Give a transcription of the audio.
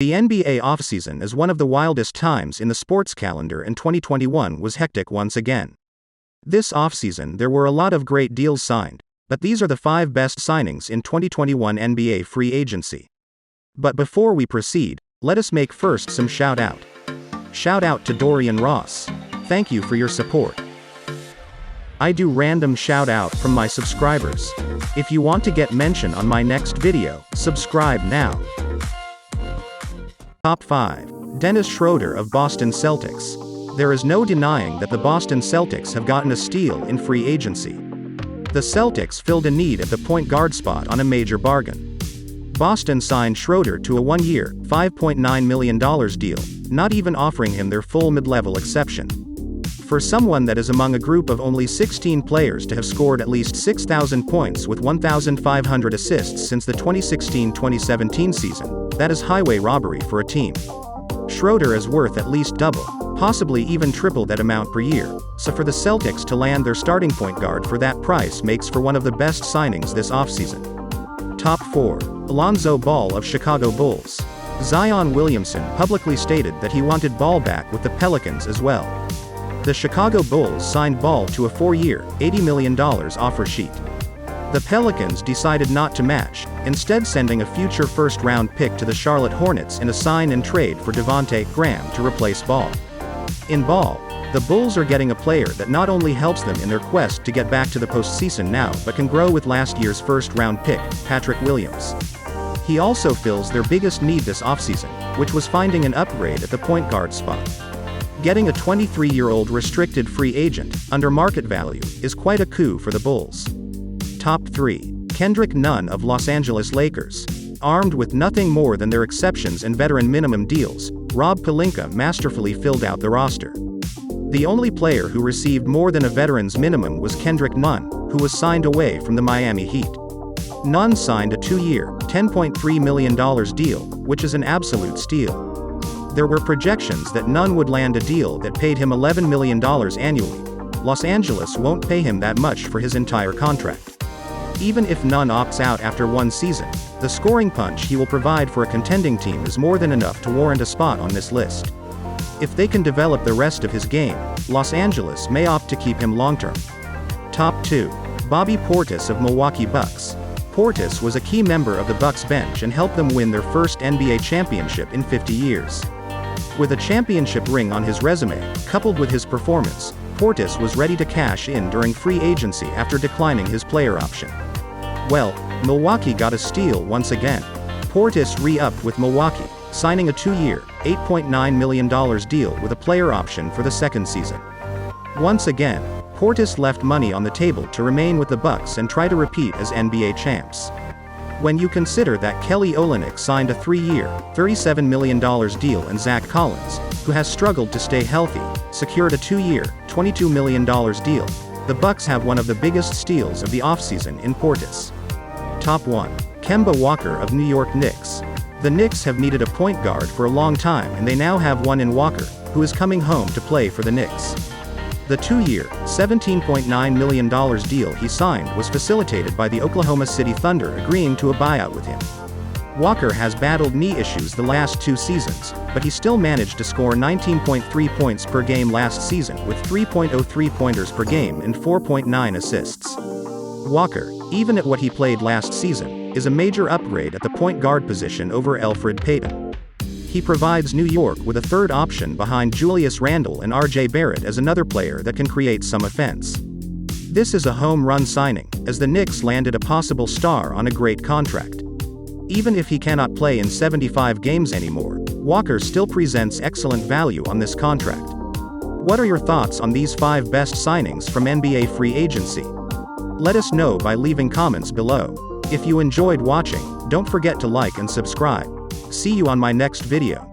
The NBA offseason is one of the wildest times in the sports calendar, and 2021 was hectic once again. This offseason there were a lot of great deals signed, but these are the 5 best signings in 2021 NBA free agency. But before we proceed, let us make first some shout out. Shout out to Dorian Ross. Thank you for your support. I do random shout out from my subscribers. If you want to get mentioned on my next video, subscribe now. Top 5. Dennis Schroeder of Boston Celtics. There is no denying that the Boston Celtics have gotten a steal in free agency. The Celtics filled a need at the point guard spot on a major bargain. Boston signed Schroeder to a 1-year, $5.9 million deal, not even offering him their full mid-level exception. For someone that is among a group of only 16 players to have scored at least 6,000 points with 1,500 assists since the 2016-2017 season, that is highway robbery for a team. Schroeder is worth at least double, possibly even triple that amount per year, so for the Celtics to land their starting point guard for that price makes for one of the best signings this offseason. Top 4. Alonzo Ball of Chicago Bulls. Zion Williamson publicly stated that he wanted Ball back with the Pelicans as well. The Chicago Bulls signed Ball to a 4-year, $80 million offer sheet. The Pelicans decided not to match, instead sending a future first-round pick to the Charlotte Hornets in a sign-and-trade for Devontae Graham to replace Ball. In Ball, the Bulls are getting a player that not only helps them in their quest to get back to the postseason now but can grow with last year's first-round pick, Patrick Williams. He also fills their biggest need this offseason, which was finding an upgrade at the point guard spot. Getting a 23-year-old restricted free agent, under market value, is quite a coup for the Bulls. Top 3. Kendrick Nunn of Los Angeles Lakers. Armed with nothing more than their exceptions and veteran minimum deals, Rob Pelinka masterfully filled out the roster. The only player who received more than a veteran's minimum was Kendrick Nunn, who was signed away from the Miami Heat. Nunn signed a 2-year, $10.3 million deal, which is an absolute steal. There were projections that Nunn would land a deal that paid him $11 million annually. Los Angeles won't pay him that much for his entire contract. Even if Nunn opts out after 1 season, the scoring punch he will provide for a contending team is more than enough to warrant a spot on this list. If they can develop the rest of his game, Los Angeles may opt to keep him long-term. Top 2. Bobby Portis of Milwaukee Bucks. Portis was a key member of the Bucks bench and helped them win their first NBA championship in 50 years. With a championship ring on his resume, coupled with his performance, Portis was ready to cash in during free agency after declining his player option. Well, Milwaukee got a steal once again. Portis re-upped with Milwaukee, signing a 2-year, $8.9 million deal with a player option for the second season. Once again, Portis left money on the table to remain with the Bucks and try to repeat as NBA champs. When you consider that Kelly Olynyk signed a 3-year, $37 million deal and Zach Collins, who has struggled to stay healthy, secured a 2-year, $22 million deal, the Bucks have one of the biggest steals of the offseason in Portis. Top 1. Kemba Walker of New York Knicks. The Knicks have needed a point guard for a long time and they now have one in Walker, who is coming home to play for the Knicks. The 2-year, $17.9 million deal he signed was facilitated by the Oklahoma City Thunder agreeing to a buyout with him. Walker has battled knee issues the last 2 seasons, but he still managed to score 19.3 points per game last season with 3.03 pointers per game and 4.9 assists. Walker, even at what he played last season, is a major upgrade at the point guard position over Elfrid Payton. He provides New York with a third option behind Julius Randle and RJ Barrett as another player that can create some offense. This is a home run signing, as the Knicks landed a possible star on a great contract. Even if he cannot play in 75 games anymore, Walker still presents excellent value on this contract. What are your thoughts on these 5 best signings from NBA free agency? Let us know by leaving comments below. If you enjoyed watching, don't forget to like and subscribe. See you on my next video.